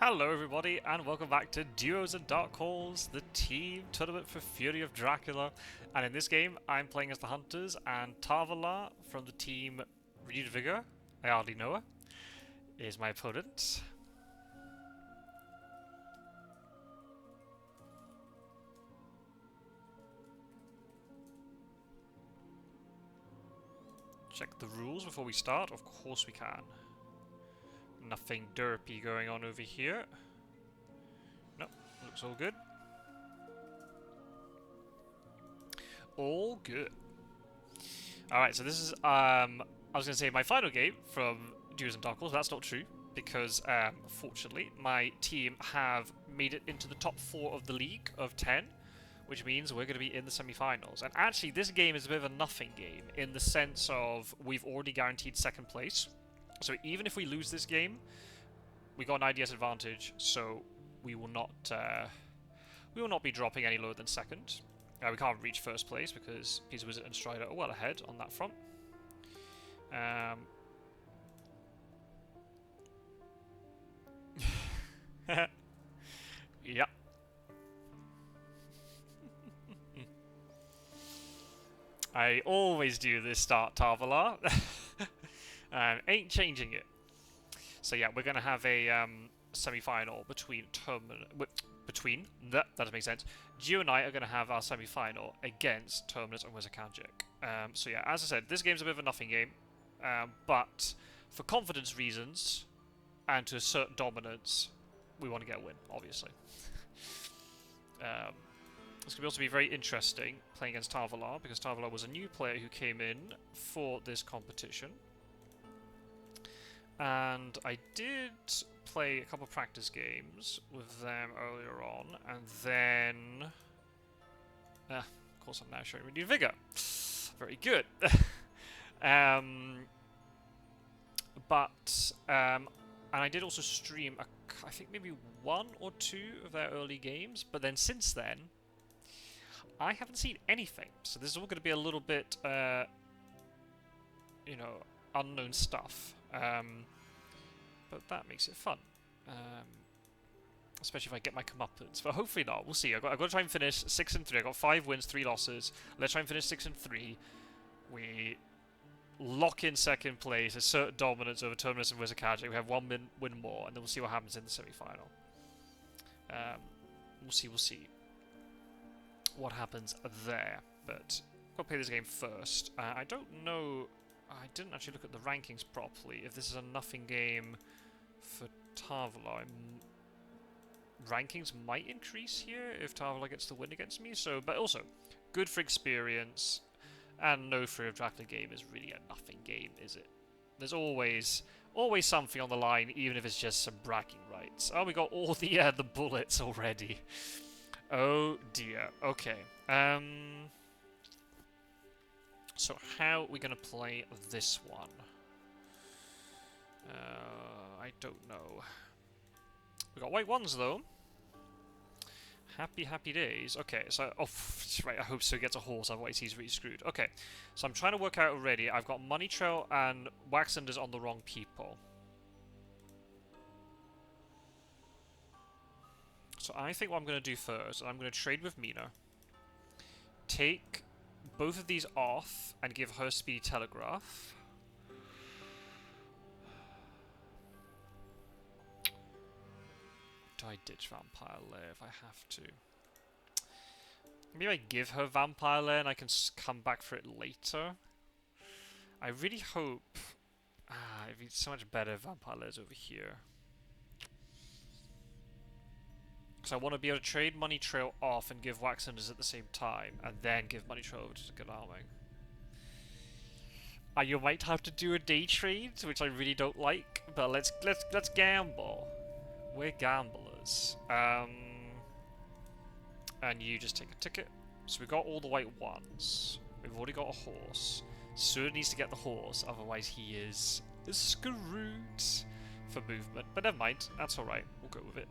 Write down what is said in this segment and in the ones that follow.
Hello everybody and welcome back to Duos and Dark Halls, the team tournament for Fury of Dracula. And in this game I'm playing as the Hunters and Tarvalar from the team Renewed Vigor, I hardly know her, is my opponent. Check the rules before we start, of course we can. Nothing derpy going on over here. Nope, looks all good. All good. Alright, so this is, I was going to say my final game from Duos and Dark Halls, but that's not true, because, fortunately, my team have made it into the top 4 of the league of 10, which means we're going to be in the semi-finals. And actually, this game is a bit of a nothing game, in the sense of we've already guaranteed second place. So even if we lose this game, we got an IDS advantage, so we will not be dropping any lower than second. We can't reach first place because Pizza Wizard and Strider are well ahead on that front. Yep. I always do this start, Tarvalar. Ain't changing it. So yeah, we're gonna have a semi-final between that doesn't make sense. Gio and I are gonna have our semi-final against Terminus and Wizardkanjic. So yeah, as I said, this game's a bit of a nothing game, but for confidence reasons and to assert dominance, we want to get a win, obviously. It's going to also be very interesting playing against Tarvalar, because Tarvalar was a new player who came in for this competition. And I did play a couple of practice games with them earlier on, and then... of course I'm now showing Renewed Vigor. Very good. And I did also stream, I think maybe 1 or 2 of their early games, but then since then, I haven't seen anything. So this is all going to be a little bit, you know, unknown stuff. But that makes it fun. Especially if I get my comeuppance. But hopefully not. We'll see. I've got to try and finish 6-3. I've got 5 wins, 3 losses. Let's try and finish 6-3. We lock in second place, assert dominance over Terminus and Wizardkanjic. We have 1 win more, and then we'll see what happens in the semi-final. We'll see what happens there. But I've got to play this game first. I don't know... I didn't actually look at the rankings properly. If this is a nothing game for Tarvalar, rankings might increase here if Tarvalar gets the win against me. So, but also, good for experience, and no Fury of Dracula game is really a nothing game, is it? There's always something on the line, even if it's just some bragging rights. Oh, we got all the bullets already. Oh dear. Okay. So how are we going to play this one? I don't know. We got white ones though. Happy days. Okay, so right. I hope so. Gets a horse, otherwise he's really screwed. Okay, so I'm trying to work out already. I've got Money Trail and Waxenders on the wrong people. So I think what I'm going to do first, I'm going to trade with Mina. Take both of these off and give her Speedy Telegraph. Do I ditch Vampire Lair if I have to? Maybe I give her Vampire Lair and I can come back for it later. I really hope... it'd be so much better if Vampire Lair's over here. So I want to be able to trade Money Trail off and give Waxenders at the same time, and then give Money Trail over to Galaming. You might have to do a day trade, which I really don't like, but let's gamble. We're gamblers. And you just take a ticket. So we've got all the white ones. We've already got a horse. Sir needs to get the horse, otherwise he is screwed for movement. But never mind, that's alright. We'll go with it.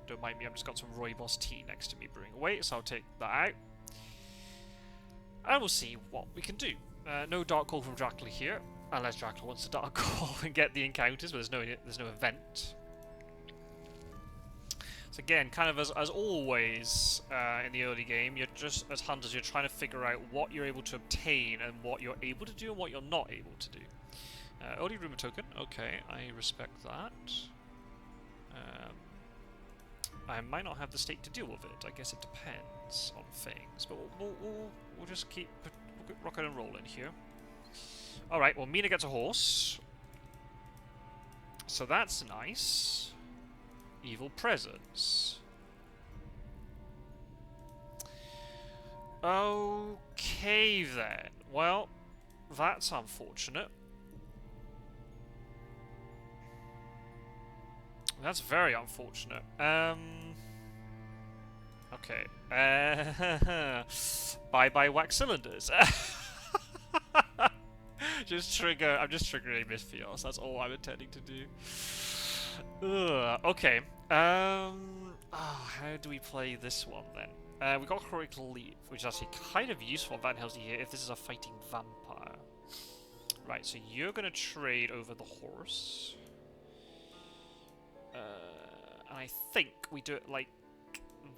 Don't mind me, I've just got some Rooibos tea next to me brewing away, so I'll take that out. And we'll see what we can do. No Dark Call from Dracula here, unless Dracula wants to Dark Call and get the encounters, but there's no event. So again, kind of as always in the early game, you're just, as hunters, you're trying to figure out what you're able to obtain and what you're able to do and what you're not able to do. Early rumor token, okay, I respect that. I might not have the stake to deal with it. I guess it depends on things, but we'll just keep rocking and rolling here. All right, well, Mina gets a horse, so that's nice. Evil presence. Okay then. Well, that's unfortunate. That's very unfortunate. Okay. Bye-bye wax cylinders. Just trigger. I'm just triggering Mythios. That's all I'm intending to do. Ugh, okay. How do we play this one then? We got Heroic Leap, which is actually kind of useful Van Helsing here if this is a fighting vampire. Right, so you're gonna trade over the horse. And I think we do it like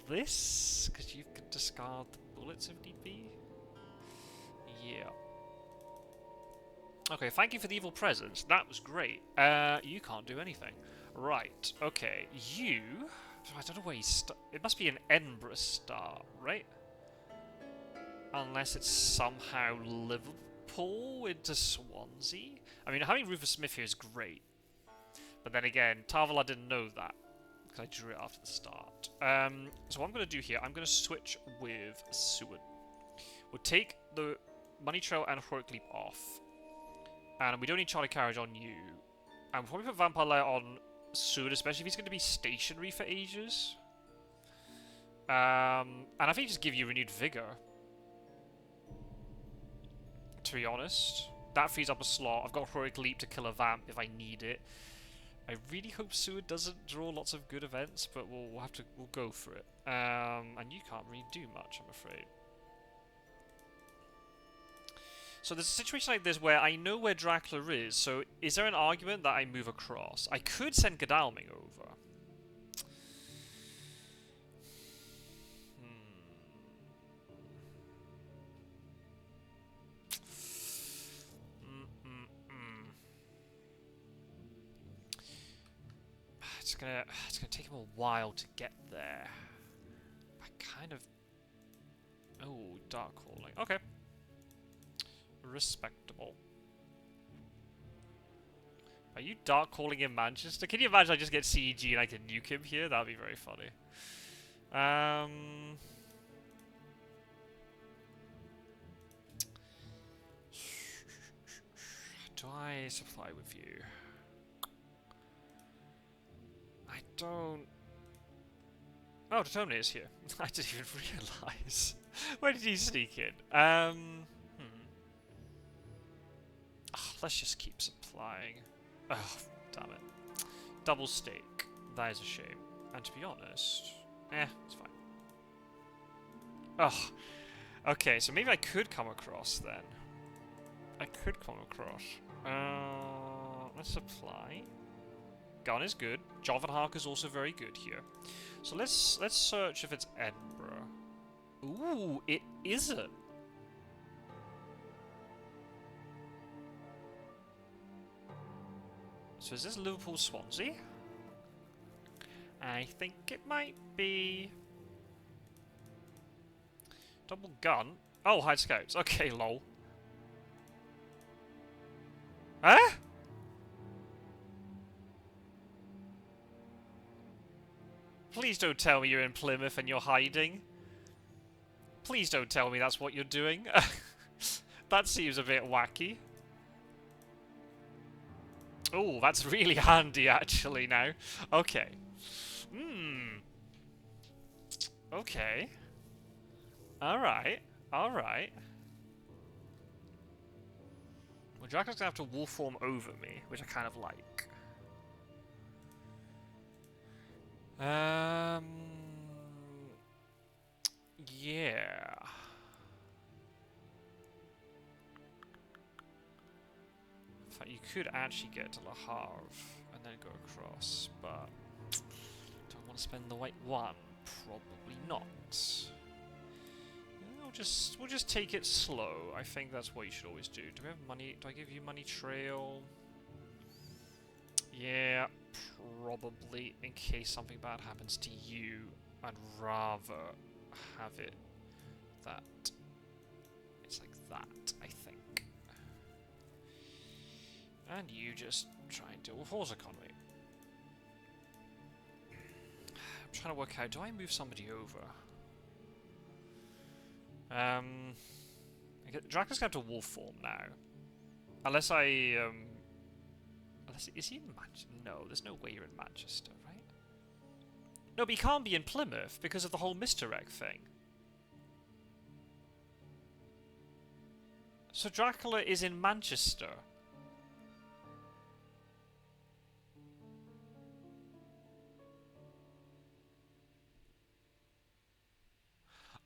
this, because you can discard the bullets if need be. Yeah. Okay, thank you for the evil presence. That was great. You can't do anything. Right, okay. You... I don't know where you start. It must be an Edinburgh start, right? Unless it's somehow Liverpool into Swansea. I mean, having Rufus Smith here is great. But then again, Tarvalar didn't know that, because I drew it after the start. So what I'm going to do here, I'm going to switch with Seward. We'll take the Money Trail and Heroic Leap off. And we don't need Charlie Carriage on you. And we'll probably put Vampire Lair on Seward, especially if he's going to be stationary for ages. And I think just give you renewed vigor. To be honest. That frees up a slot. I've got Heroic Leap to kill a vamp if I need it. I really hope Seward doesn't draw lots of good events, but we'll go for it. And you can't really do much, I'm afraid. So there's a situation like this where I know where Dracula is, so is there an argument that I move across? I could send Godalming over. It's gonna take him a while to get there. I kind of... Oh, Dark Calling. Okay. Respectable. Are you Dark Calling in Manchester? Can you imagine I just get CEG and I can nuke him here? That'd be very funny. Do I supply with you? I don't... Oh, Determinator's here. I didn't even realise. Where did he sneak in? Let's just keep supplying. Oh, damn it. Double stake. That is a shame. And to be honest... it's fine. Oh. Okay, so maybe I could come across then. I could come across. Let's supply. Gun is good. Jovenhark is also very good here. So let's search if it's Edinburgh. Ooh, it isn't. So is this Liverpool Swansea? I think it might be... Double gun? Oh, hide scouts. Okay, lol. Huh? Please don't tell me you're in Plymouth and you're hiding. Please don't tell me that's what you're doing. That seems a bit wacky. Oh, that's really handy actually now. Okay. Okay. Alright. Alright. Well, Dracula's gonna have to wolf form over me, which I kind of like. Yeah. In fact, you could actually get to Le Havre and then go across, but don't want to spend the white one? Probably not. We'll just take it slow. I think that's what you should always do. Do we have money? Do I give you money trail? Yeah, probably. In case something bad happens to you, I'd rather have it that it's like that, I think. And you just try and deal with horse economy. I'm trying to work out, do I move somebody over? Dracula's going to have to wolf form now. Unless I, is he in Manchester? No, there's no way you're in Manchester, right? No, but he can't be in Plymouth because of the whole misdirect thing. So Dracula is in Manchester.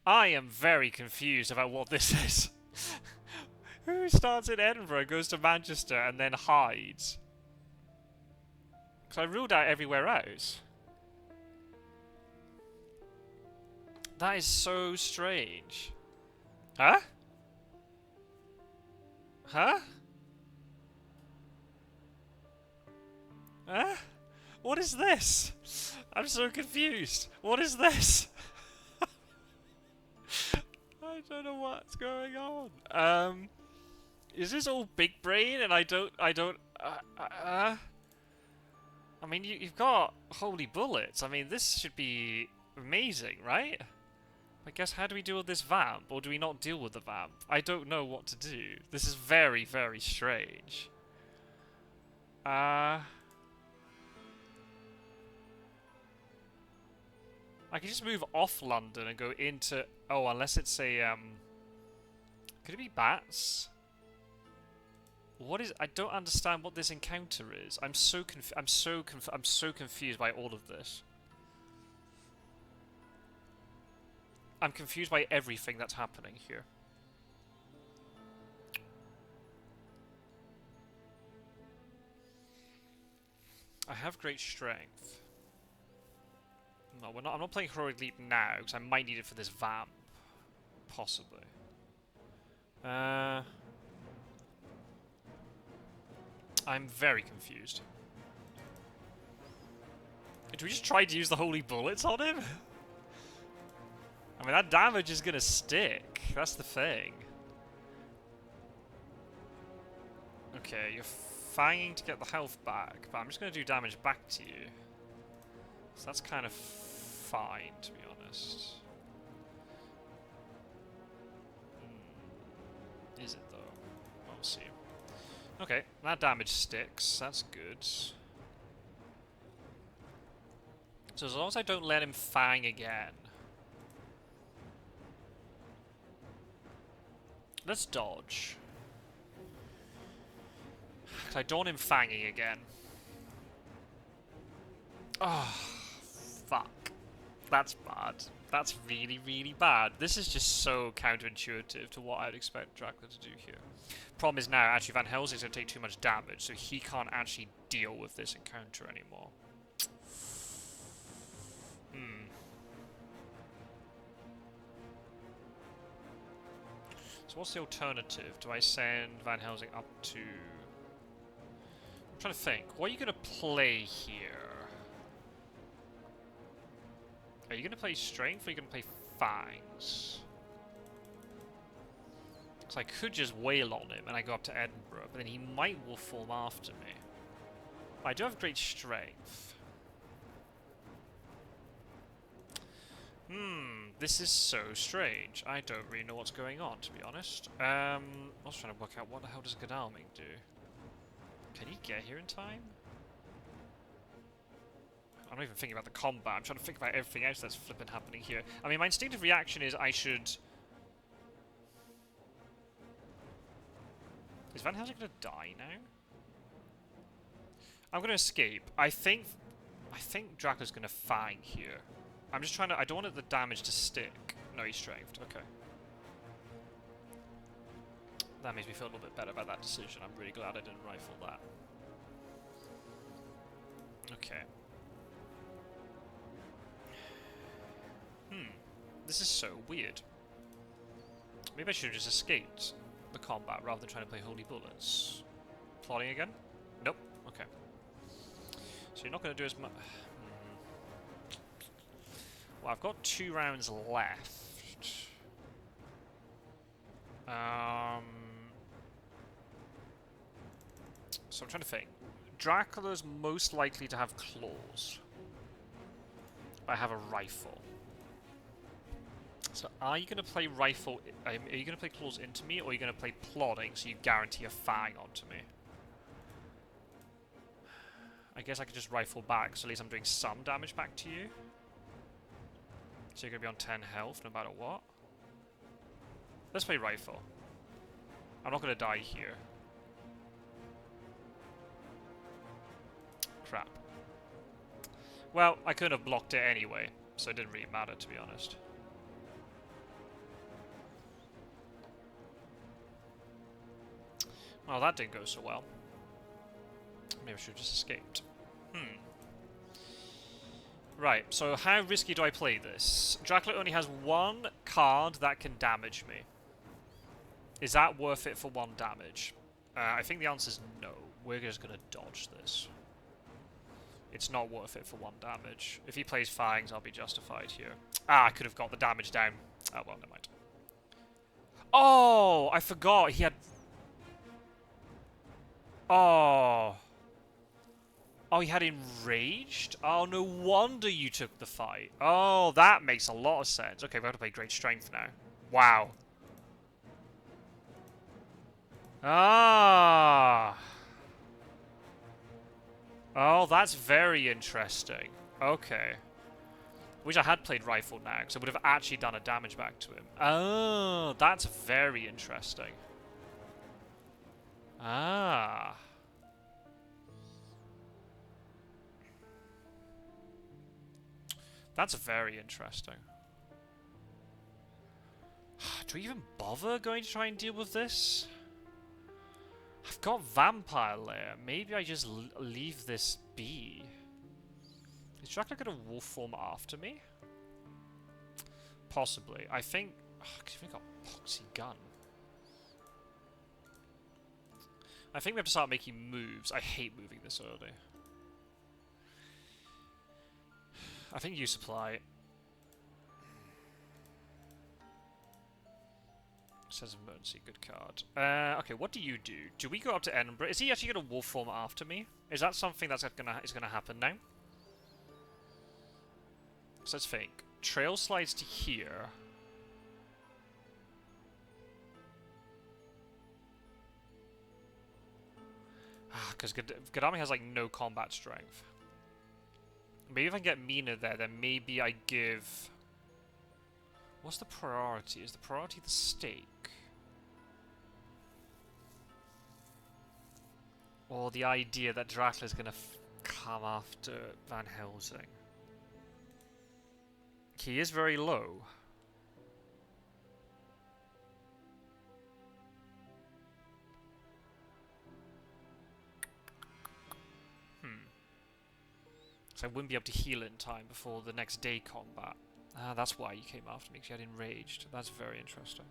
I am very confused about what this is. Who starts in Edinburgh, goes to Manchester, and then hides? Because I ruled out everywhere else. That is so strange. Huh? Huh? Huh? What is this? I'm so confused. What is this? I don't know what's going on. Is this all big brain and I mean, you've got holy bullets. I mean, this should be amazing, right? I guess, how do we deal with this vamp? Or do we not deal with the vamp? I don't know what to do. This is very, very strange. I can just move off London and go into... Oh, unless it's a, Could it be bats? What is... I don't understand what this encounter is. I'm so confused by all of this. I'm confused by everything that's happening here. I have great strength. No, we're not. I'm not playing Heroic Leap now because I might need it for this vamp, possibly. I'm very confused. Do we just try to use the holy bullets on him? I mean, that damage is gonna stick. That's the thing. Okay, you're fanging to get the health back, but I'm just gonna do damage back to you. So that's kind of fine, to be honest. Is it, though? We'll see. Okay, that damage sticks. That's good. So as long as I don't let him fang again. Let's dodge. Because I don't want him fanging again. Oh, fuck. That's bad. That's really, really bad. This is just so counterintuitive to what I'd expect Dracula to do here. Problem is now, actually, Van Helsing's going to take too much damage, so he can't actually deal with this encounter anymore. So what's the alternative? Do I send Van Helsing up to... I'm trying to think. What are you going to play here? Are you going to play Strength or are you going to play Fangs? Because I could just wail on him and I go up to Edinburgh, but then he might wolf form after me. But I do have great Strength. This is so strange. I don't really know what's going on, to be honest. I was trying to work out what the hell does Godalming do? Can he get here in time? I'm not even thinking about the combat. I'm trying to think about everything else that's flipping happening here. I mean, my instinctive reaction is I should... Is Van Helsing going to die now? I'm going to escape. I think Dracula's going to fang here. I'm just trying to... I don't want the damage to stick. No, he's strengthed. Okay. That makes me feel a little bit better about that decision. I'm really glad I didn't rifle that. Okay. This is so weird. Maybe I should have just escaped the combat rather than trying to play Holy Bullets. Plotting again? Nope. Okay. So you're not going to do as much... Well, I've got 2 rounds left. So I'm trying to think. Dracula's most likely to have claws. I have a rifle. So are you going to play rifle... Are you going to play claws into me, or are you going to play plodding so you guarantee a fang onto me? I guess I could just rifle back, so at least I'm doing some damage back to you. So you're going to be on 10 health no matter what. Let's play rifle. I'm not going to die here. Crap. Well, I could have blocked it anyway, so it didn't really matter, to be honest. Well, that didn't go so well. Maybe I should have just escaped. Right, so how risky do I play this? Dracula only has 1 card that can damage me. Is that worth it for 1 damage? I think the answer is no. We're just going to dodge this. It's not worth it for 1 damage. If he plays Fangs, I'll be justified here. Ah, I could have got the damage down. Oh, well, never mind. Oh, I forgot. He had... Oh. Oh, he had Enraged? Oh, no wonder you took the fight. Oh, that makes a lot of sense. Okay, we have to play Great Strength now. Wow. Ah. Oh, that's very interesting. Okay. Wish I had played Rifle now, because I would have actually done a damage back to him. Oh, that's very interesting. Ah. That's very interesting. Do we even bother going to try and deal with this? I've got Vampire Lair. Maybe I just leave this be. Is Dracula going to wolf form after me? Possibly. I think... Because we've got Poxy Gun. I think we have to start making moves. I hate moving this early. I think you supply. Says emergency, good card. Okay, what do you do? Do we go up to Edinburgh? Is he actually going to wolf form after me? Is that something that's gonna happen now? So let's think. Trail slides to here. Because Gadami has like no combat strength. Maybe if I get Mina there, then maybe I give... What's the priority? Is the priority the stake? Or the idea that Dracula's going to come after Van Helsing? He is very low. So I wouldn't be able to heal in time before the next day combat. Ah, that's why you came after me, because you had Enraged. That's very interesting.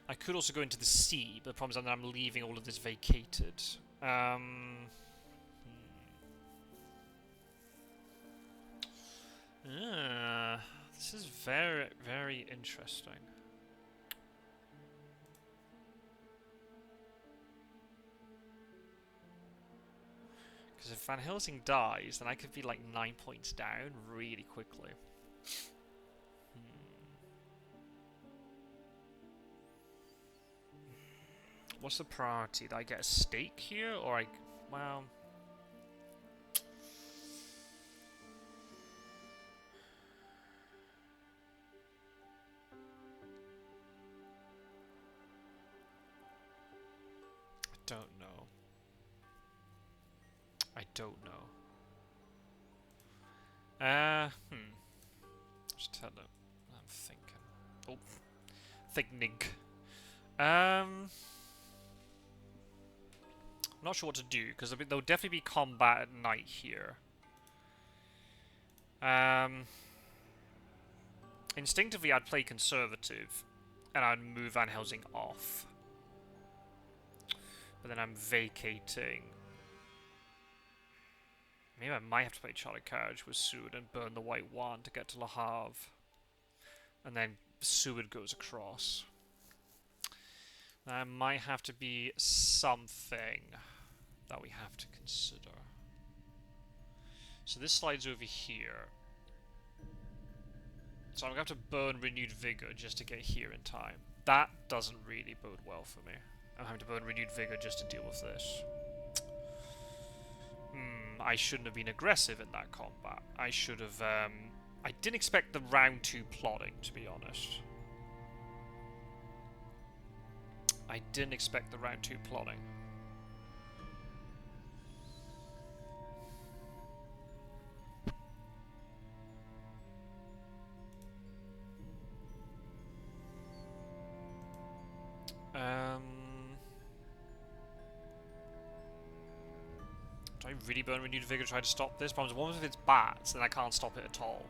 I could also go into the sea, but the problem is that I'm leaving all of this vacated. This is very, very interesting. Because if Van Helsing dies, then I could be like 9 points down really quickly. What's the priority? Did I get a stake here, or I... Well... I don't know. I don't know. Just tell them. I'm thinking. Oh. Thinking. I'm not sure what to do, because there'll definitely be combat at night here. Instinctively, I'd play conservative, and I'd move Van Helsing off. But then I'm vacating. Maybe I might have to play Charlotte Carriage with Seward and burn the white one to get to Le Havre. And then Seward goes across. That might have to be something that we have to consider. So this slides over here. So I'm going to have to burn Renewed Vigor just to get here in time. That doesn't really bode well for me. I'm having to burn Renewed Vigor just to deal with this. I shouldn't have been aggressive in that combat. I should have... I didn't expect the round 2 plotting, to be honest. I didn't expect the round 2 plotting. Do I really burn Renewed Vigor to try to stop this? But what if it's bats, then I can't stop it at all.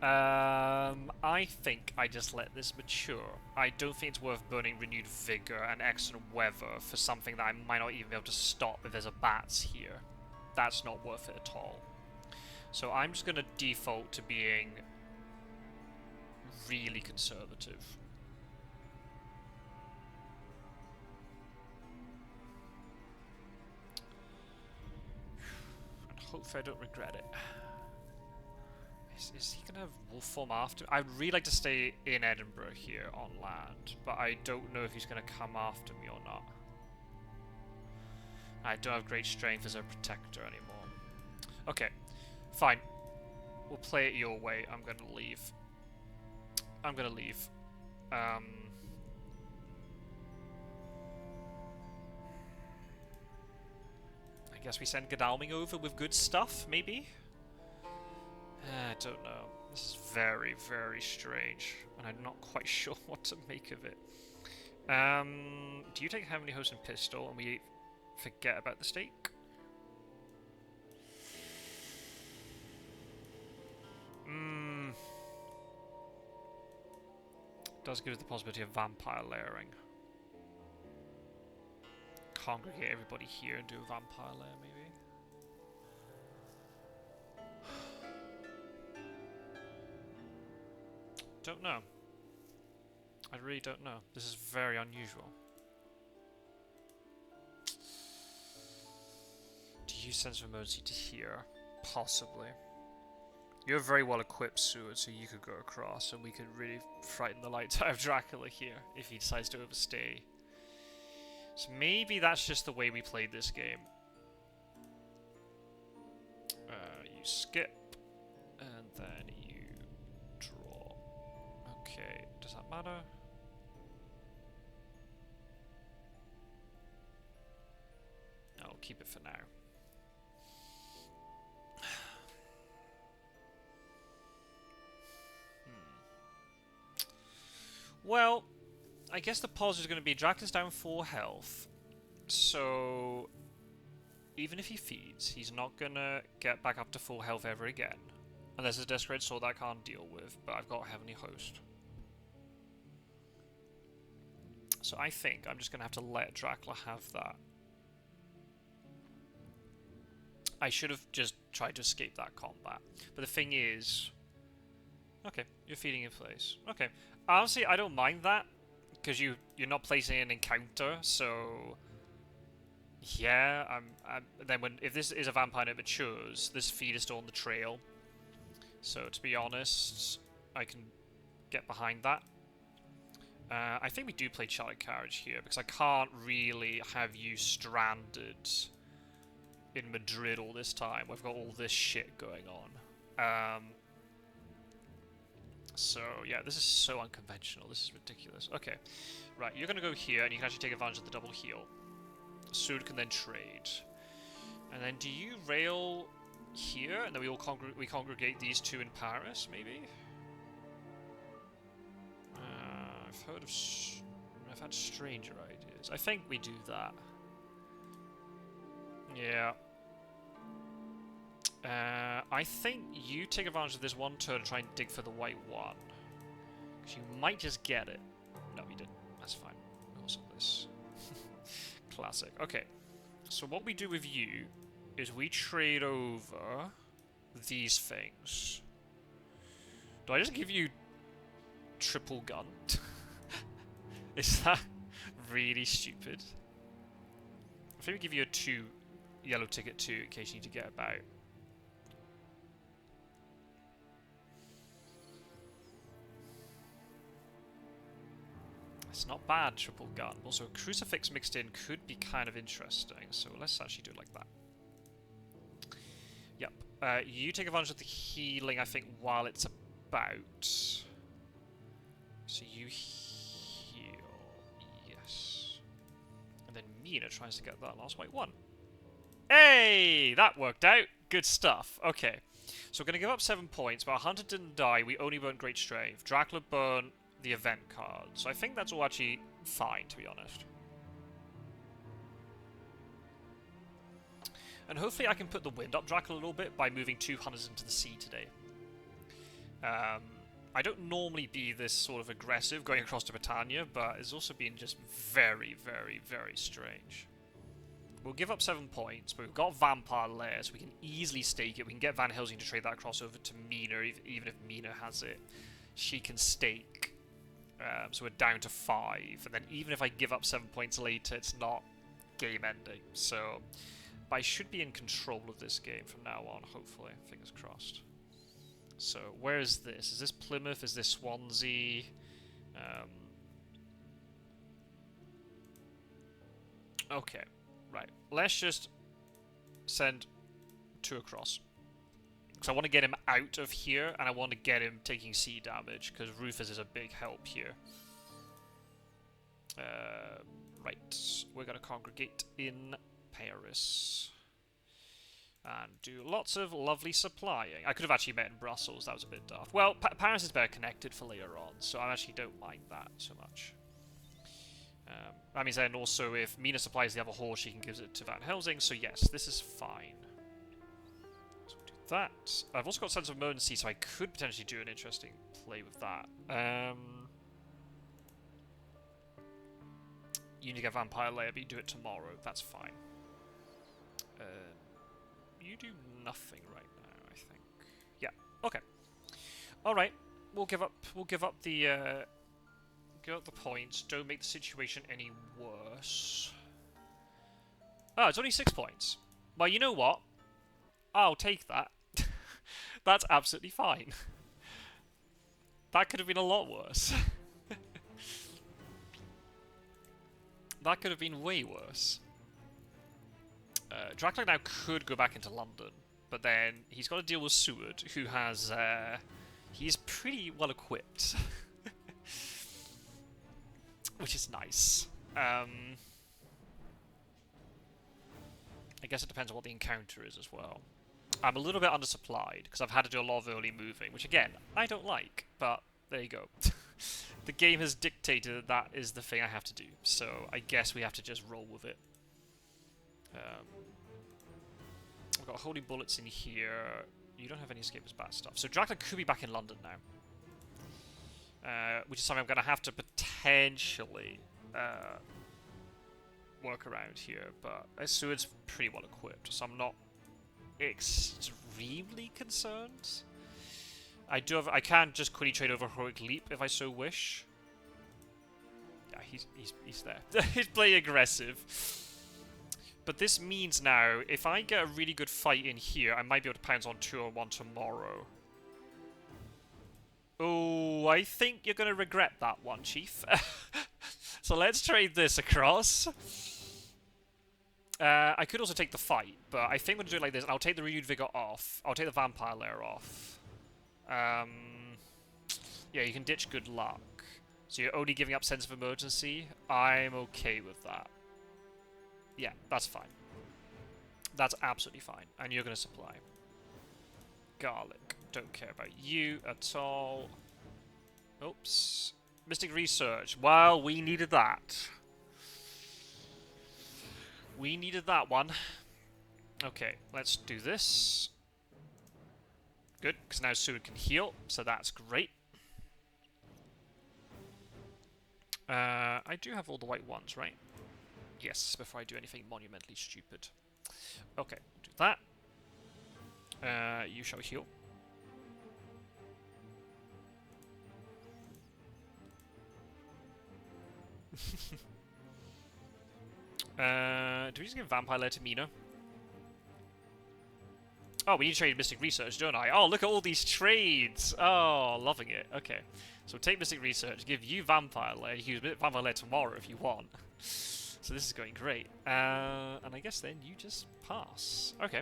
I think I just let this mature. I don't think it's worth burning Renewed Vigor and Excellent Weather for something that I might not even be able to stop if there's a bats here. That's not worth it at all. So I'm just going to default to being really conservative. And hopefully I don't regret it. Is he going to have wolf form after? I'd really like to stay in Edinburgh here on land, but I don't know if he's going to come after me or not. I don't have great strength as a protector anymore. Okay, fine. We'll play it your way. I'm going to leave. I'm going to leave. I guess we send Godalming over with good stuff, maybe? I don't know. This is very, very strange, and I'm not quite sure what to make of it. Do you take Heavenly Host and Pistol, and we forget about the stake? Does give us the possibility of vampire layering. Congregate everybody here and do a vampire layer, maybe. Don't know. I really don't know. This is very unusual. Do you sense of emergency to here? Possibly. You're very well equipped, Seward, so you could go across and we could really frighten the lights out of Dracula here if he decides to overstay. So maybe that's just the way we played this game. You skip, and then you draw. Okay, does that matter? I'll keep it for now. Well, I guess the positive is going to be Dracula's down 4 health, so even if he feeds, he's not going to get back up to full health ever again. Unless it's a Desperate Sword that I can't deal with, but I've got Heavenly Host. So I think I'm just going to have to let Dracula have that. I should have just tried to escape that combat. But the thing is... Okay, you're feeding in place. Okay. Honestly, I don't mind that, because you're not placing an encounter, so... Yeah, then if this is a vampire and it matures, this feed is still on the trail. So, to be honest, I can get behind that. I think we do play Charlotte Carriage here, because I can't really have you stranded in Madrid all this time. We've got all this shit going on. So, yeah, this is so unconventional. This is ridiculous. Okay, right, you're going to go here, and you can actually take advantage of the double heal. Seward can then trade. And then do you rail here, and then we all congregate these two in Paris, maybe? I've had stranger ideas. I think we do that. Yeah. I think you take advantage of this one turn and try and dig for the white one. Because you might just get it. No, you didn't. That's fine. Also this. Classic. Okay. So what we do with you is we trade over these things. Do I just give you triple gun? Is that really stupid? I think we give you a 2 yellow ticket too in case you need to get about. It's not bad, triple gun. Also, crucifix mixed in could be kind of interesting, so let's actually do it like that. Yep. You take advantage of the healing, I think, while it's about. So you heal. Yes. And then Mina tries to get that last white one. Hey! That worked out. Good stuff. Okay. So we're going to give up 7 points, but our hunter didn't die. We only burnt Great Strength. Dracula burnt the event card. So I think that's all actually fine, to be honest. And hopefully I can put the wind up Dracula a little bit by moving 2 hunters into the sea today. I don't normally be this sort of aggressive going across to Britannia, but it's also been just very, very, very strange. We'll give up 7 points, but we've got Vampire Lair, so we can easily stake it. We can get Van Helsing to trade that across over to Mina, even if Mina has it. She can stake. So we're down to 5, and then even if I give up 7 points later, it's not game-ending. So, but I should be in control of this game from now on, hopefully. Fingers crossed. So, where is this? Is this Plymouth? Is this Swansea? Okay, right. Let's just send 2 across. Because I want to get him out of here, and I want to get him taking sea damage, because Rufus is a big help here. Right, we're going to congregate in Paris. And do lots of lovely supplying. I could have actually met in Brussels, that was a bit daft. Well, Paris is better connected for later on, so I actually don't mind that so much. That means then also if Mina supplies the other horse, she can give it to Van Helsing, so yes, this is fine. That. I've also got Sense of Emergency, so I could potentially do an interesting play with that. You need to get Vampire Lair, but you do it tomorrow. That's fine. You do nothing right now, I think. Yeah. Okay. All right. We'll give up. We'll give up the. Give up the points. Don't make the situation any worse. Oh, it's only 6 points. Well, you know what? I'll take that. That's absolutely fine. That could have been a lot worse. That could have been way worse. Dracula now could go back into London, but then he's got to deal with Seward, who has... he's pretty well equipped. Which is nice. I guess it depends on what the encounter is as well. I'm a little bit undersupplied, because I've had to do a lot of early moving, which again, I don't like, but there you go. The game has dictated that that is the thing I have to do, so I guess we have to just roll with it. I've got holy bullets in here. You don't have any escape as bad stuff. So Dracula could be back in London now. Which is something I'm going to have to potentially work around here, but Seward's pretty well equipped, so I'm not extremely concerned. I can just quickly trade over Heroic Leap if I so wish. Yeah, he's there. He's playing aggressive. But this means now, if I get a really good fight in here, I might be able to pounce on 2-on-1 tomorrow. Oh, I think you're going to regret that one, Chief. So let's trade this across. I could also take the fight, but I think I'm going to do it like this, and I'll take the Renewed Vigor off. I'll take the Vampire Lair off. Yeah, you can ditch Good Luck. So you're only giving up Sense of Emergency. I'm okay with that. Yeah, that's fine. That's absolutely fine. And you're going to supply. Garlic. Don't care about you at all. Oops. Mystic Research. Well, we needed that. We needed that one. Okay, let's do this. good, because now Seward can heal, so that's great. I do have all the white ones, right? Yes, before I do anything monumentally stupid. Okay, do that. You shall heal. Do we just give Vampire Lair to Mina? Oh, we need to trade Mystic Research, don't I? Oh, look at all these trades! Oh, loving it. Okay. So take Mystic Research, give you Vampire Lair. You can use Vampire Lair tomorrow if you want. So this is going great. And I guess then you just pass. Okay.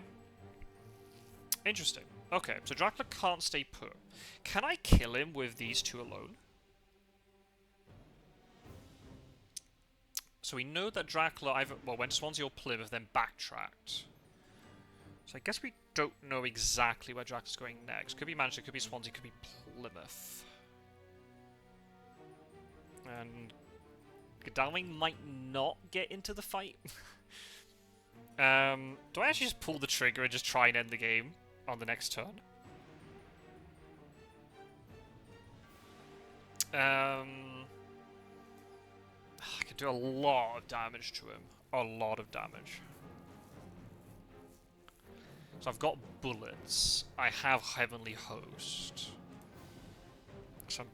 Interesting. Okay, so Dracula can't stay put. Can I kill him with these two alone? So we know that Dracula either went to Swansea or Plymouth, then backtracked. So I guess we don't know exactly where Dracula's going next. Could be Manchester, could be Swansea, could be Plymouth. And Godalming might not get into the fight. Do I actually just pull the trigger and just try and end the game on the next turn? I could do a lot of damage to him. A lot of damage. So I've got bullets. I have Heavenly Host. So I'm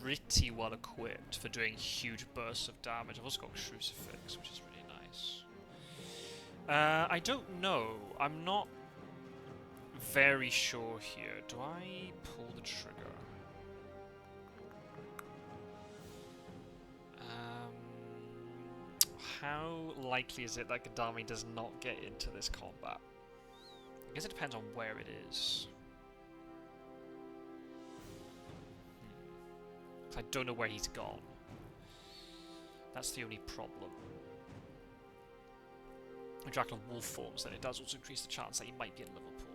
pretty well equipped for doing huge bursts of damage. I've also got Crucifix, which is really nice. I don't know. I'm not very sure here. Do I pull the trigger? How likely is it that Godalming does not get into this combat? I guess it depends on where it is. I don't know where he's gone. That's the only problem. When Dracula wolf forms, then it does also increase the chance that he might be in Liverpool.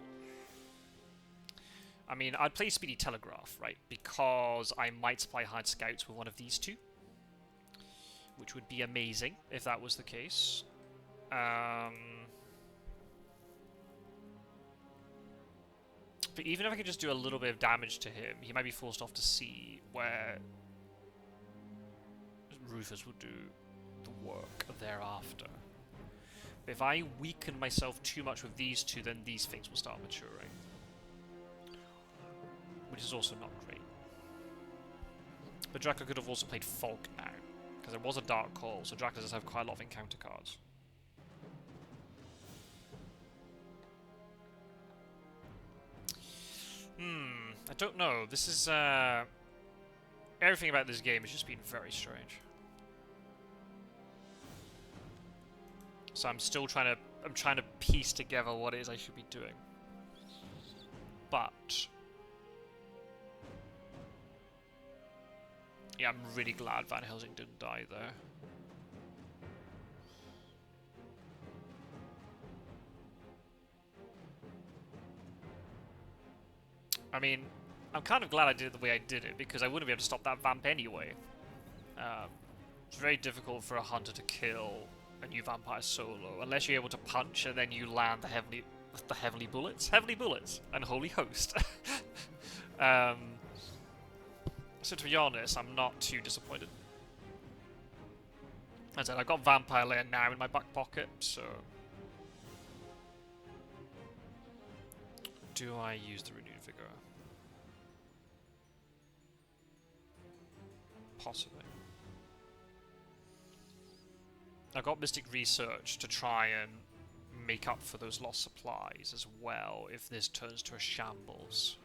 I mean, I'd play Speedy Telegraph, right? Because I might supply hired scouts with one of these two. Which would be amazing if that was the case. But even if I could just do a little bit of damage to him, he might be forced off to sea, where Rufus will do the work thereafter. But if I weaken myself too much with these two, then these things will start maturing. Which is also not great. But Dracula could have also played Fog now, because there was a Dark Call, so Dracula does have quite a lot of encounter cards. I don't know. This is, everything about this game has just been very strange. So I'm still trying to piece together what it is I should be doing. But yeah, I'm really glad Van Helsing didn't die there. I mean, I'm kind of glad I did it the way I did it, because I wouldn't be able to stop that vamp anyway. It's very difficult for a hunter to kill a new vampire solo, unless you're able to punch and then you land the heavenly bullets, and Holy Host. So to be honest, I'm not too disappointed. As I said, I've got Vampire Lair now in my back pocket, so do I use the Renewed Vigor? Possibly. I've got Mystic Research to try and make up for those lost supplies as well, if this turns to a shambles.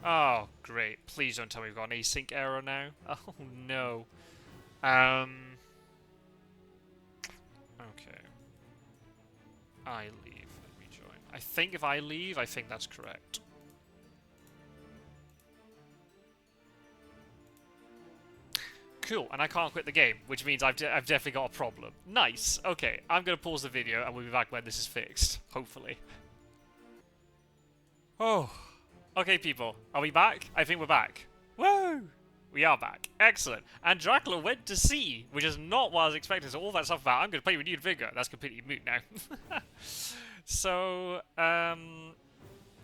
Oh, great. Please don't tell me we've got an async error now. Oh, no. Okay. I leave and rejoin. I think if I leave, I think that's correct. Cool, and I can't quit the game, which means I've definitely got a problem. Nice. Okay, I'm going to pause the video and we'll be back when this is fixed. Hopefully. Oh. Okay, people. Are we back? I think we're back. Woo! We are back. Excellent. And Dracula went to sea, which is not what I was expecting. So all that stuff about I'm going to play renewed vigor. That's completely moot now. So,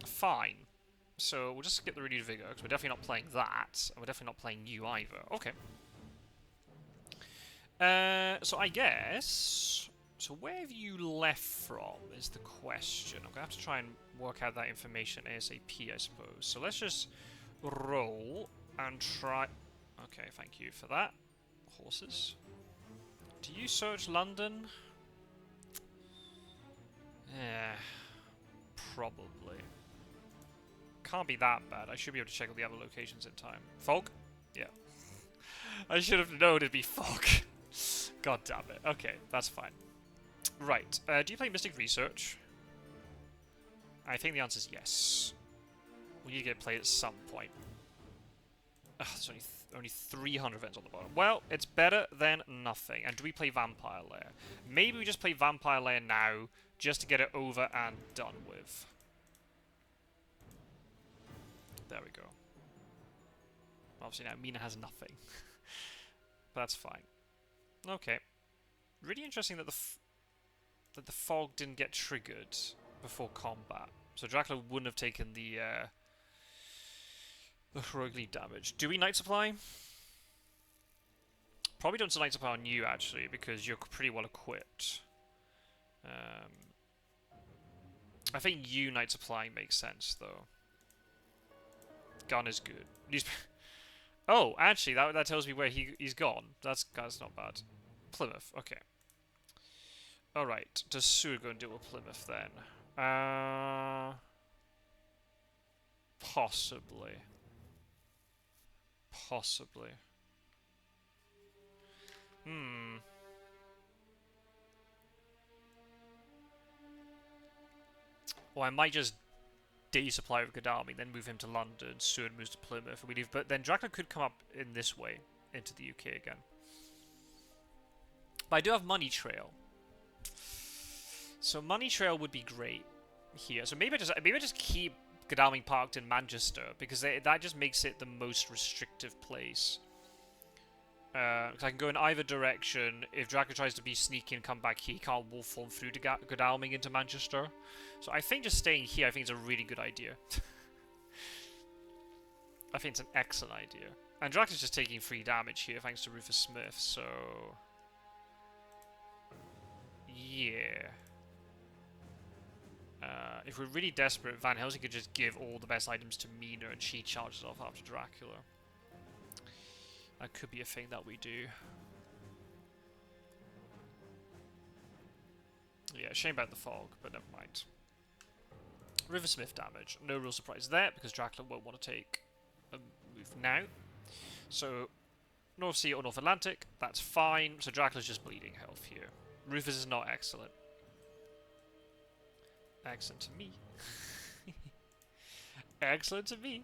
fine. So we'll just skip the renewed vigor because we're definitely not playing that, and we're definitely not playing you either. Okay. So I guess... So where have you left from is the question. I'm going to have to try and work out that information ASAP, I suppose. So let's just roll and try... Okay, thank you for that. Horses. Do you search London? Yeah, probably. Can't be that bad. I should be able to check all the other locations in time. Fog? Yeah. I should have known it'd be fog. God damn it. Okay, that's fine. Right. Do you play Mystic Research? I think the answer is yes. We need to get played at some point. Ugh, there's only 300 events on the bottom. Well, it's better than nothing. And do we play Vampire Lair? Maybe we just play Vampire Lair now, just to get it over and done with. There we go. Obviously now Mina has nothing. But that's fine. Okay. Really interesting that the fog didn't get triggered before combat. So Dracula wouldn't have taken the heroic lead damage. Do we Night Supply? Probably don't Night Supply on you, actually, because you're pretty well equipped. I think you Night Supplying makes sense, though. Gun is good. Oh, actually, that tells me where he's gone. That's not bad. Plymouth, okay. Alright, does Sue go and deal with Plymouth then? Possibly. Possibly. Or I might just de-supply with Godalming, then move him to London, Sue moves to Plymouth, and we leave. But then Dracula could come up in this way into the UK again. But I do have Money Trail. So Money Trail would be great here. So maybe I just keep Godalming parked in Manchester, because that just makes it the most restrictive place. Because I can go in either direction. If Dracula tries to be sneaky and come back, he can't wolf form through to Godalming into Manchester. So I think just staying here, I think is a really good idea. I think it's an excellent idea. And Dracula's just taking 3 damage here thanks to Rufus Smith, so... Yeah. If we're really desperate, Van Helsing could just give all the best items to Mina and she charges off after Dracula. That could be a thing that we do. Yeah, shame about the fog, but never mind. Riversmith damage. No real surprise there, because Dracula won't want to take a move now. So, North Sea or North Atlantic, that's fine. So Dracula's just bleeding health here. Rufus is not excellent. Excellent to me. Excellent to me.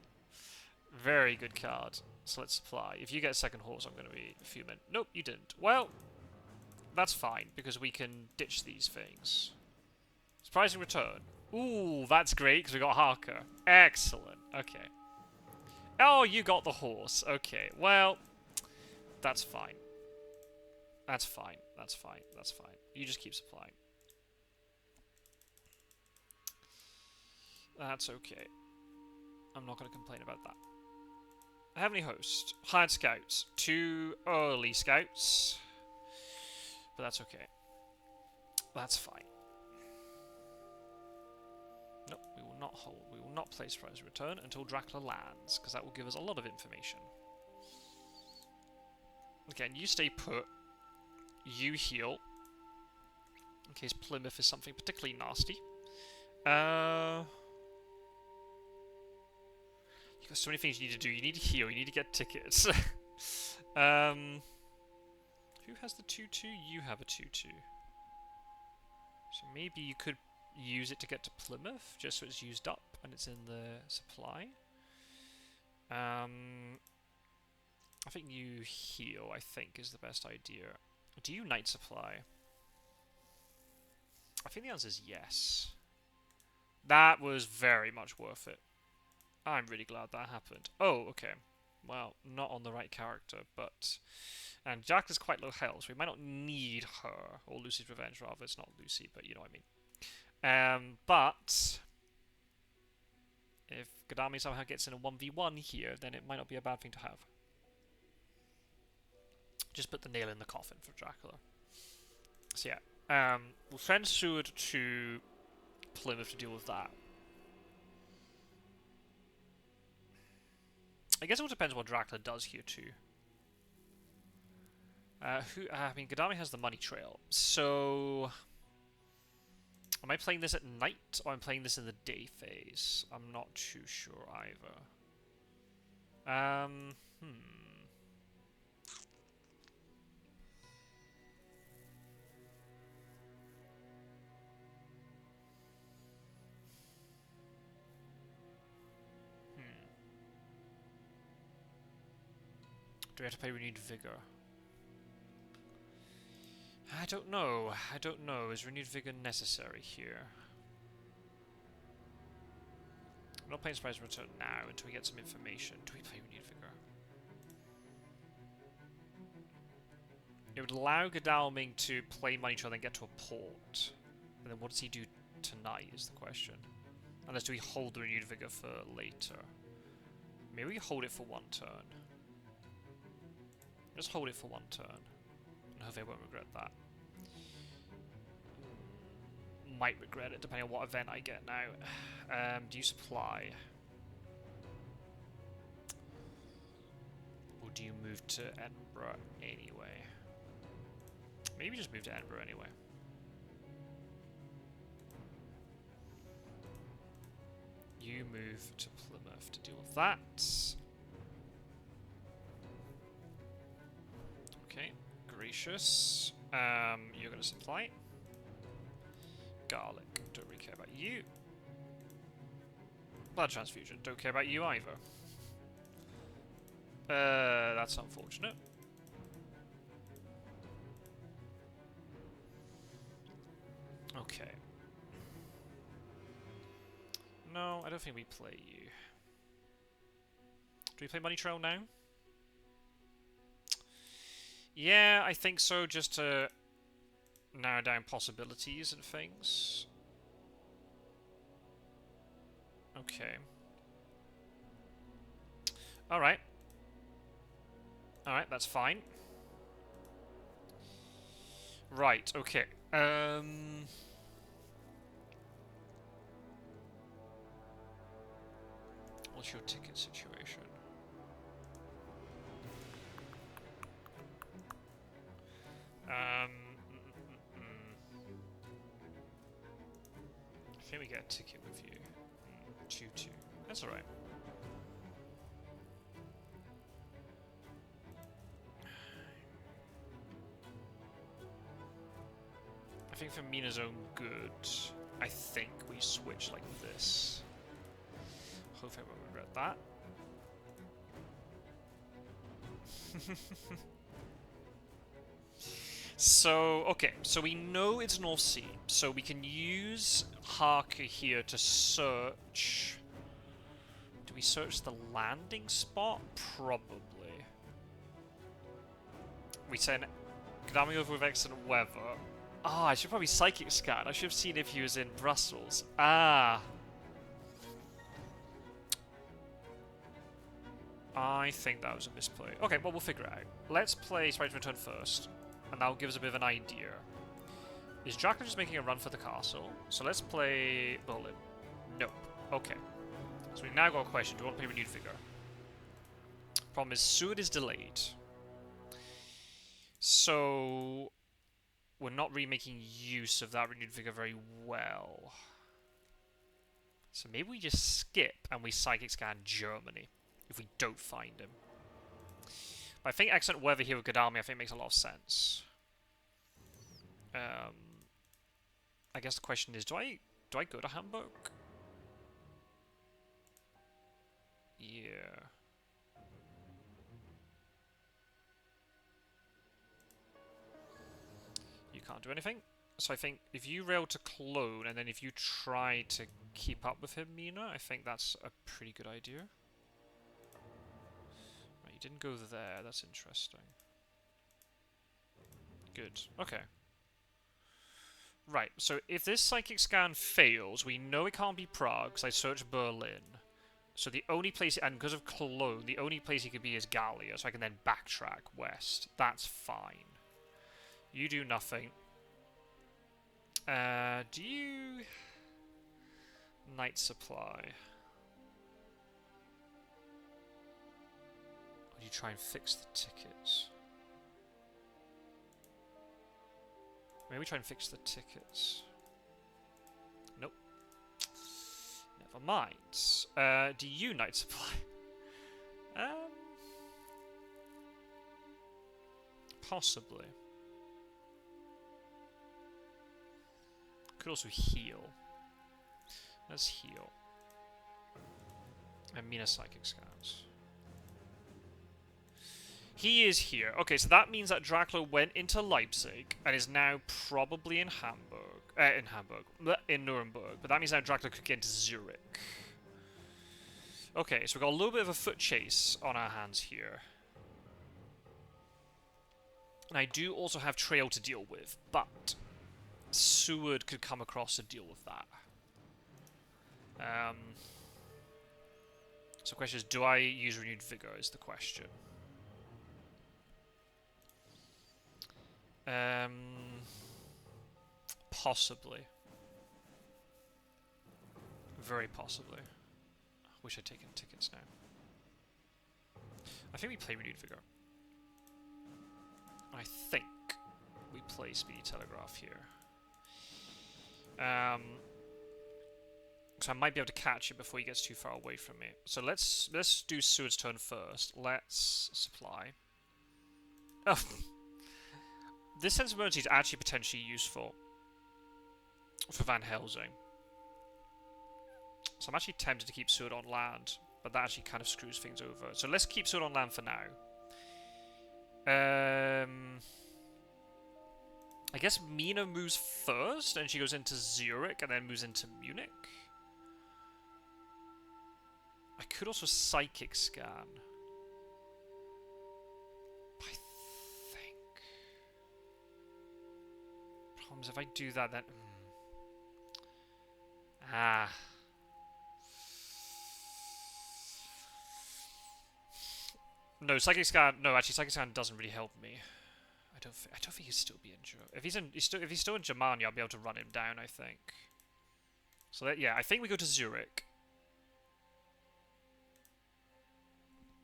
Very good card. So let's supply. If you get a second horse, I'm going to be fuming. Nope, you didn't. Well, that's fine, because we can ditch these things. Surprising return. Ooh, that's great, because we got Harker. Excellent. Okay. Oh, you got the horse. Okay, well, that's fine. That's fine. That's fine. That's fine. You just keep supplying. That's okay. I'm not going to complain about that. Heavenly Host. Hired scouts. 2 early scouts. But that's okay. That's fine. Nope, we will not hold. We will not play Surprise Return until Dracula lands, because that will give us a lot of information. Again, you stay put. You heal. In case Plymouth is something particularly nasty. You've got so many things you need to do. You need to heal. You need to get tickets. Who has the 2-2? You have a 2-2. So maybe you use it to get to Plymouth, just so it's used up and it's in the supply. I think you heal, I think, is the best idea. Do you night supply? I think the answer is yes. That was very much worth it. I'm really glad that happened. Oh, okay. Well, not on the right character, but... And Jack is quite low health, so we might not need her. Or Lucy's Revenge, rather. It's not Lucy, but you know what I mean. But... if Gadami somehow gets in a 1v1 here, then it might not be a bad thing to have. Just put the nail in the coffin for Dracula. So yeah, we'll send Seward to Plymouth to deal with that. I guess it all depends what Dracula does here too. I mean, Gadami has the money trail, so... Am I playing this at night, or am I playing this in the day phase? I'm not too sure either. Do we have to play Renewed Vigor? I don't know. I don't know. Is Renewed Vigor necessary here? I'm not playing Surprise Return now until we get some information. Do we play Renewed Vigor? It would allow Godalming to play Money Trail and then get to a port. And then what does he do tonight is the question. Unless do we hold the Renewed Vigor for later? Maybe we hold it for one turn. Just hold it for one turn. And hopefully I won't regret that. Might regret it depending on what event I get now. Do you supply? Or do you move to Edinburgh anyway? Maybe just move to Edinburgh anyway. You move to Plymouth to deal with that. Okay, gracious. You're going to supply. Garlic, don't really care about you. Blood transfusion, don't care about you either. That's unfortunate. Okay. No, I don't think we play you. Do we play Money Trail now? Yeah, I think so, just to narrow down possibilities and things. Okay. Alright. Alright, that's fine. Right, okay. What's your ticket situation? I think we get a ticket with you. 2-2. That's alright. I think for Mina's own good, I think we switch like this. Hopefully I won't regret that. So, okay, so we know it's North Sea, so we can use Harker here to search... Do we search the landing spot? Probably. We send Gadami over with excellent weather. Ah, I should probably Psychic Scan. I should have seen if he was in Brussels. Ah. I think that was a misplay. Okay, well, we'll figure it out. Let's play Sprite Return first. And that'll give us a bit of an idea. Is Dracula just making a run for the castle? So let's play Berlin. Nope. Okay. So we've now got a question. Do we want to play Renewed Vigor? Problem is, Seward is delayed. So we're not really making use of that Renewed Vigor very well. So maybe we just skip and we Psychic Scan Germany if we don't find him. I think Excellent Weather here with Godalming, I think makes a lot of sense. I guess the question is, do I Do I go to Hamburg? Yeah. You can't do anything. So I think if you rail to clone, and then if you try to keep up with him, Mina, I think that's a pretty good idea. Right, you didn't go there, that's interesting. Good, okay. Right, so if this psychic scan fails, we know it can't be Prague, because I searched Berlin. So the only place, and because of Cologne, the only place he could be is Gallia, so I can then backtrack west. That's fine. You do nothing. Do you... Night Supply. Or do you try and fix the tickets? Maybe try and fix the tickets. Nope. Never mind. Do you Night Supply? Possibly. Could also heal. Let's heal. And Mina Psychic Scans. He is here. Okay, so that means that Dracula went into Leipzig and is now probably in Nuremberg. But that means now Dracula could get into Zurich. Okay, so we've got a little bit of a foot chase on our hands here. And I do also have Trail to deal with, but Seward could come across to deal with that. So the question is, do I use Renewed Vigor is the question. Possibly. Very possibly. Wish I'd taken tickets now. I think we play Renewed Vigor. I think we play Speedy Telegraph here. So I might be able to catch it before he gets too far away from me. So let's do Seward's turn first. Let's supply. Oh. This sense of emergency is actually potentially useful for Van Helsing. So I'm actually tempted to keep Seward on land, but that actually kind of screws things over. So let's keep Seward on land for now. I guess Mina moves first, and she goes into Zurich, and then moves into Munich. I could also Psychic Scan. I think... Problems, if I do that, then... Ah... No, Psychic Scan. No, actually, Psychic Scan doesn't really help me. I don't think he'd still be in Germany. If he's still in Germania, I'll be able to run him down. I think. So that, yeah, I think we go to Zurich.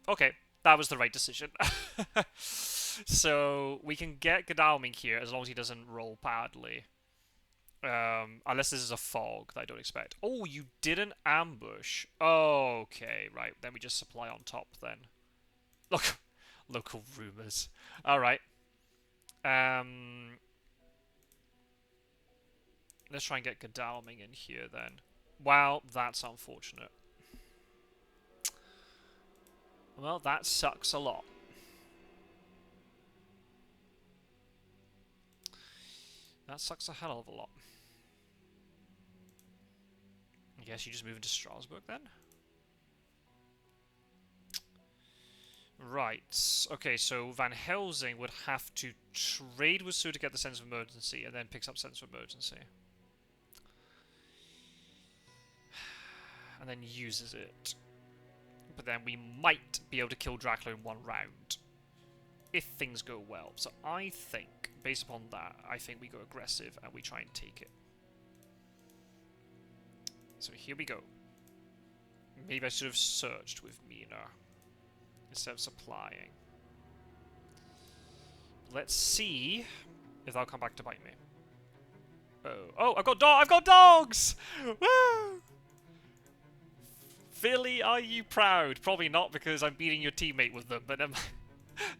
Okay, that was the right decision. So we can get Godalming here as long as he doesn't roll badly. Unless this is a fog that I don't expect. Oh, you didn't ambush. Oh, okay, right. Then we just supply on top then. Look, local rumours. Alright. Let's try and get Godalming in here then. Wow, that's unfortunate. Well, that sucks a lot. That sucks a hell of a lot. I guess you just move into Strasbourg then? Right. Okay, so Van Helsing would have to trade with Sue to get the sense of emergency, and then picks up sense of emergency. And then uses it. But then we might be able to kill Dracula in one round. If things go well. So I think, based upon that, I think we go aggressive and we try and take it. So here we go. Maybe I should have searched with Mina instead of supplying. Let's see if they'll come back to bite me. Oh, I've got dogs! Woo! Philly, are you proud? Probably not, because I'm beating your teammate with them, but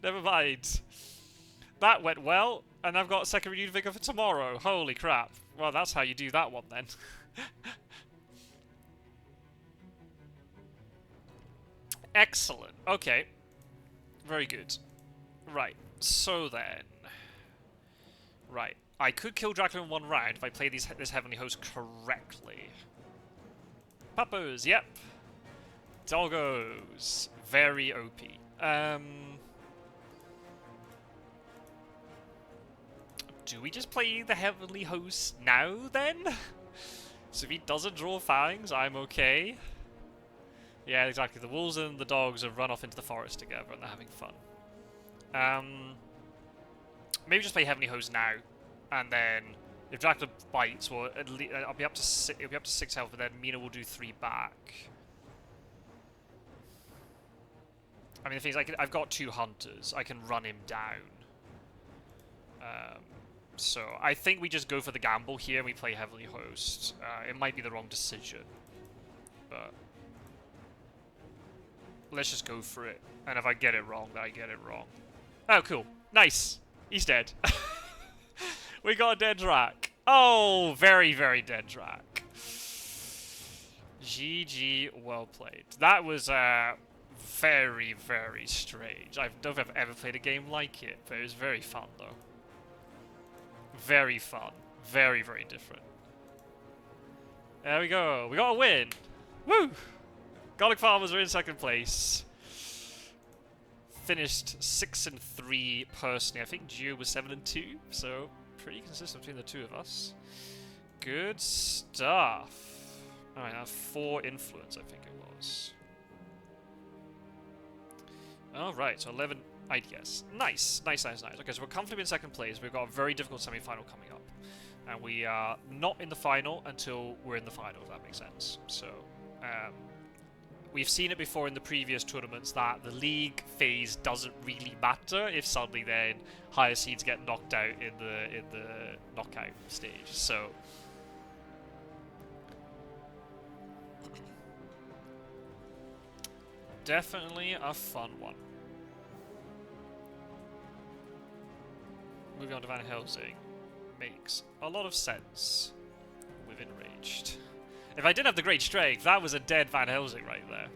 never mind. That went well, and I've got second renewed vigor for tomorrow. Holy crap. Well, that's how you do that one then. Excellent. Okay. Very good. Right. So then. Right. I could kill Dracula in one round if I play this Heavenly Host correctly. Puppos, yep. Doggos. Very OP. Do we just play the Heavenly Host now, then? So if he doesn't draw fangs, I'm okay. Yeah, exactly. The wolves and the dogs have run off into the forest together and they're having fun. Maybe just play Heavenly Host now, and then if Dracula bites, well, at least I'll be up to it'll be up to 6 health, but then Mina will do 3 back. I mean, the thing is, I've got 2 hunters. I can run him down. So I think we just go for the gamble here and we play Heavenly Host. It might be the wrong decision, but let's just go for it. And if I get it wrong, then I get it wrong. Oh, cool. Nice. He's dead. We got a dead Drac. Oh, very, very dead Drac. GG, well played. That was very, very strange. I don't know if I've ever played a game like it, but it was very fun, though. Very fun. Very, very different. There we go. We got a win. Woo! Garlic Farmers are in 2nd place. Finished 6-3 personally. I think Gio was 7-2, so pretty consistent between the 2 of us. Good stuff. Alright, now 4 influence, I think it was. Alright, so 11 IDS. Nice, nice, nice, nice. Okay, so we're comfortably in 2nd place. We've got a very difficult semi-final coming up. And we are not in the final until we're in the final, if that makes sense. So, we've seen it before in the previous tournaments that the league phase doesn't really matter if suddenly then higher seeds get knocked out in the knockout stage. So definitely a fun one. Moving on to Van Helsing makes a lot of sense with Enraged. If I didn't have the great strength, that was a dead Van Helsing right there.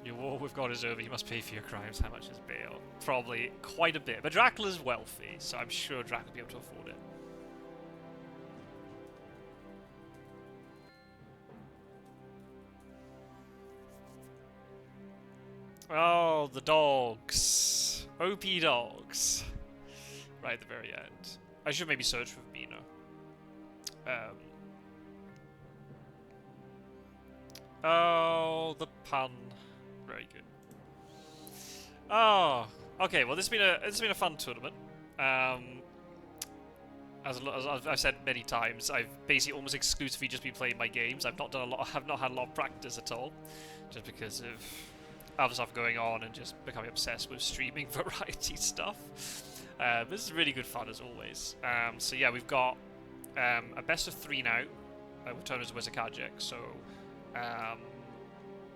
Your war with God is over, you must pay for your crimes. How much is bail? Probably quite a bit. But Dracula's wealthy, so I'm sure Dracula will be able to afford it. Oh, the dogs. OP dogs. Right at the very end. I should maybe search for Mina. Oh, the pun. Very good. Oh, okay. Well, this has been a fun tournament. As I've said many times, I've basically almost exclusively just been playing my games. I've not done a lot. Have not had a lot of practice at all, just because of other stuff going on and just becoming obsessed with streaming variety stuff. This is really good fun as always. So yeah, we've got a best of 3 now. With Turner's Wizakajek, so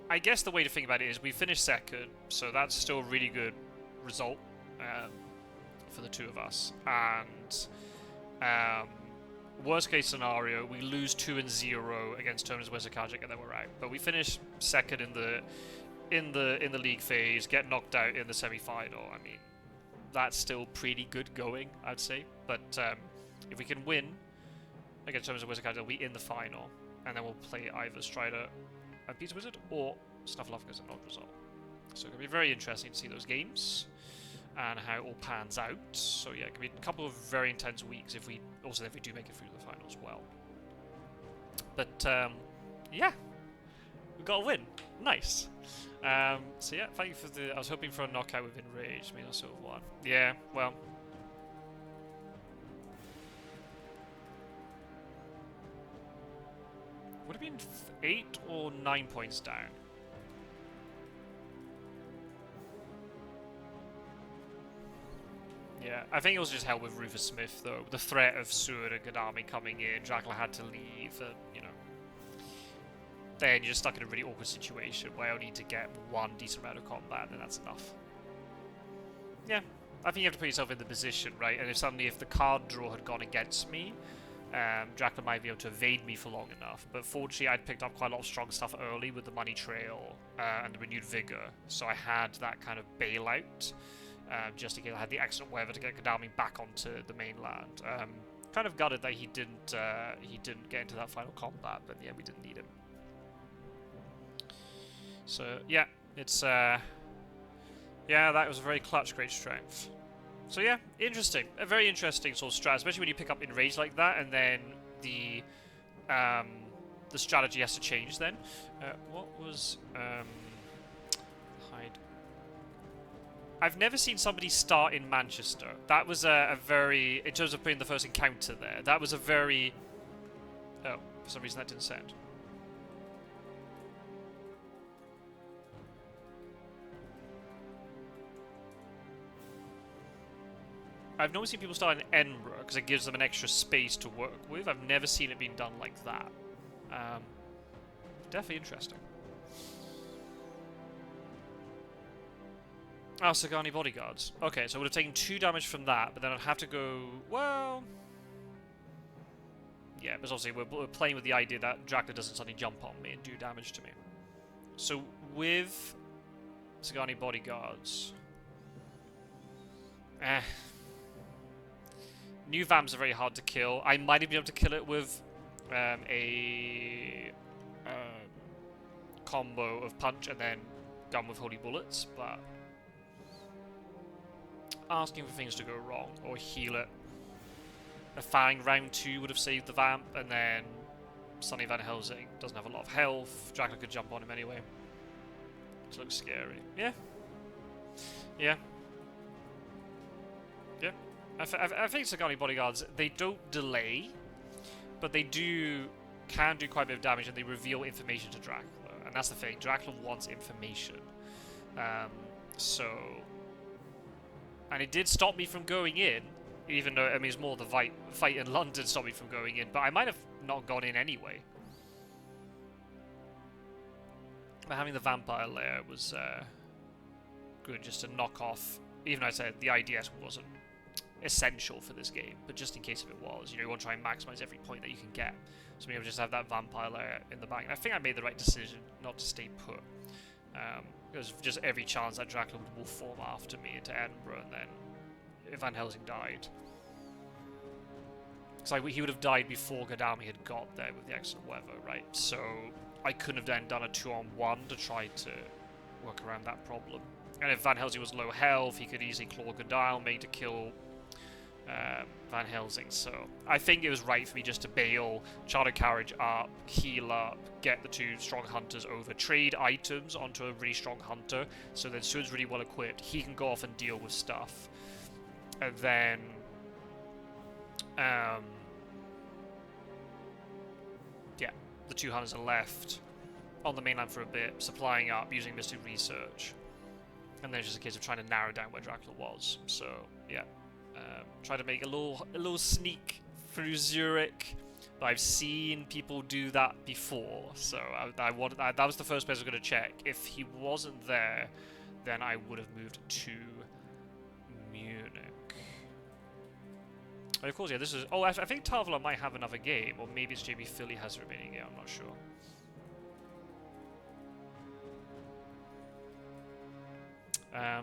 I guess the way to think about it is we finished 2nd, so that's still a really good result for the 2 of us. And worst case scenario, we lose 2-0 against Turner's Wizakajek and then we're out. But we finished 2nd in the league phase, get knocked out in the semi-final. I mean, that's still pretty good going, I'd say. But if we can win against Turner's Wizakajek, we'll be in the final. And then we'll play either Strider and Pizza Wizard or Snuffleupagus and Nodrozol. So it can be very interesting to see those games and how it all pans out. So yeah, it can be a couple of very intense weeks if we do make it through the final as well. But yeah, we got a win. Nice. So yeah, thank you for I was hoping for a knockout with Enraged. I mean, I sort of won. Yeah, well. Would have been 8 or 9 points down. Yeah, I think it was just held with Rufus Smith though. The threat of Seward and Gadami coming in, Dracula had to leave, and you know. Then you're just stuck in a really awkward situation where I need to get 1 decent round of combat, and that's enough. Yeah, I think you have to put yourself in the position, right? And if the card draw had gone against me, Dracula might be able to evade me for long enough. But fortunately, I'd picked up quite a lot of strong stuff early with the Money Trail and the Renewed Vigor, so I had that kind of bailout, just in case I had the excellent weather to get Godalming back onto the mainland. Kind of gutted that he didn't get into that final combat, but yeah, we didn't need him. So yeah, it's yeah, that was a very clutch, great strength. So yeah, interesting. A very interesting sort of strat, especially when you pick up Enrage like that, and then the strategy has to change then. What was... hide. I've never seen somebody start in Manchester. That was a very... In terms of putting the first encounter there, that was a very... Oh, for some reason that didn't send. I've normally seen people start in Edinburgh because it gives them an extra space to work with. I've never seen it being done like that. Definitely interesting. Ah, Sagani Bodyguards. Okay, so I would have taken 2 damage from that, but then I'd have to go... Well... Yeah, but obviously we're playing with the idea that Dracula doesn't suddenly jump on me and do damage to me. So with Sagani Bodyguards... New Vamps are very hard to kill. I might have been able to kill it with a combo of punch and then gun with holy bullets, but asking for things to go wrong or heal it. A Fang round 2 would have saved the Vamp, and then Sonny Van Helsing doesn't have a lot of health. Dracula could jump on him anyway. This looks scary. Yeah. Yeah. Yeah. I think Sagani Bodyguards, they don't delay, but they can do quite a bit of damage, and they reveal information to Dracula. And that's the thing, Dracula wants information. And it did stop me from going in, even though, I mean, it's more the fight in London stopped me from going in, but I might have not gone in anyway. But having the Vampire Lair was good, just to knock off, even though I said the IDS wasn't essential for this game, but just in case if it was, you want to try and maximize every point that you can get. So maybe just have that Vampire Lair in the back. And I think I made the right decision not to stay put. Because just every chance that Dracula would wolf form after me into Edinburgh, and then Van Helsing died. Because he would have died before Godalming had got there with the excellent weather, right? So I couldn't have then done a 2-on-1 to try to work around that problem. And if Van Helsing was low health, he could easily claw Godalming to kill Van Helsing. So I think it was right for me just to bail, Charter Carriage up, heal up, get the 2 strong hunters over, trade items onto a really strong hunter, so that Sud's really well equipped, he can go off and deal with stuff. And then yeah, the 2 hunters are left on the mainland for a bit, supplying up, using Mystic Research. And then it's just a case of trying to narrow down where Dracula was. So yeah. Try to make a little sneak through Zurich, but I've seen people do that before, so that was the first place I was going to check. If he wasn't there, then I would have moved to Munich. And of course, yeah, this is... Oh, I think Tarvalar might have another game, or maybe it's JB Philly has the remaining game, I'm not sure.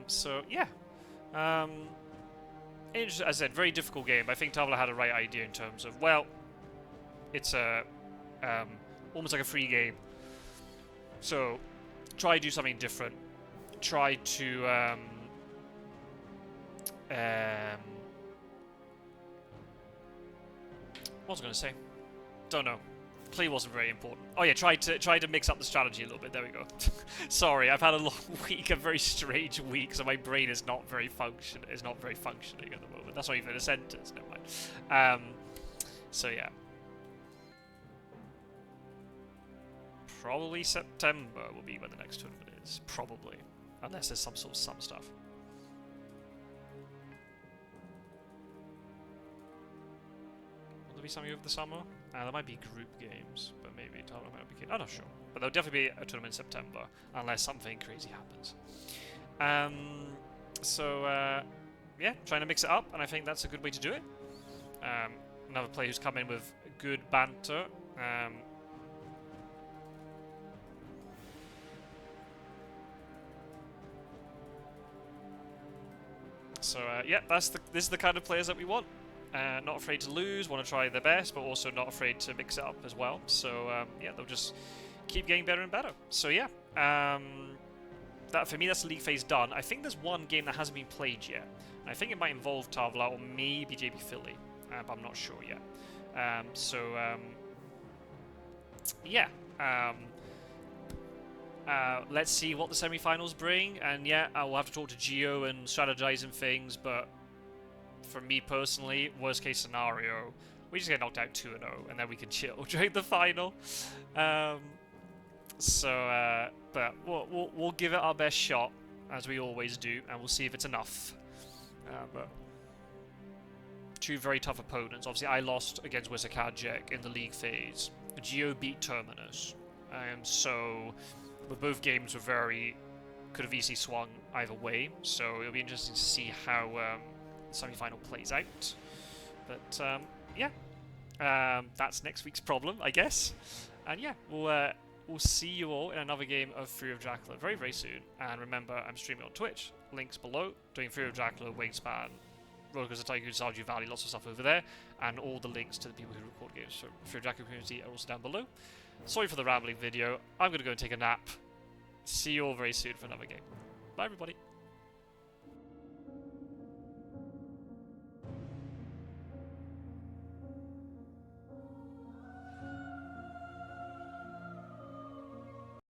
So, yeah. As I said, very difficult game. I think Tarvalar had a right idea in terms of, well, it's a almost like a free game. So try to do something different. Try to what was I going to say? Don't know. Play wasn't very important. Oh yeah, try to mix up the strategy a little bit. There we go. Sorry, I've had a long week, a very strange week, so my brain is not very functioning at the moment. That's not even a sentence. Never mind. So yeah, probably September will be when the next tournament is. Probably, unless there's some sort of stuff. Be something over the summer. There might be group games, but maybe Tarvalar might not be. I'm not sure, but there'll definitely be a tournament in September, unless something crazy happens. Yeah, trying to mix it up, and I think that's a good way to do it. Another player who's come in with good banter. So yeah, this is the kind of players that we want. Not afraid to lose, want to try their best, but also not afraid to mix it up as well. So yeah, they'll just keep getting better and better. So yeah, that for me, that's the league phase done. I think there's one game that hasn't been played yet. And I think it might involve Tarvalar or maybe JP Philly, but I'm not sure yet. Yeah. Let's see what the semi-finals bring, and yeah, I will have to talk to Gio and strategize and things, but for me personally, worst case scenario, we just get knocked out 2-0, and then we can chill during the final. But we'll give it our best shot, as we always do, and we'll see if it's enough. But two very tough opponents. Obviously, I lost against Wisakadjek in the league phase. Gio beat Terminus, so... But both games were could have easily swung either way, so it'll be interesting to see how the semi-final plays out. But yeah, that's next week's problem, I guess. And yeah, we'll see you all in another game of Fury of Dracula very, very soon. And remember, I'm streaming on Twitch. Links below. Doing Fury of Dracula, Wingspan, Rollercoaster Tycoon, Stardew Valley, lots of stuff over there, and all the links to the people who record games from Fury of Dracula community are also down below. Sorry for the rambling video. I'm going to go and take a nap. See you all very soon for another game. Bye, everybody.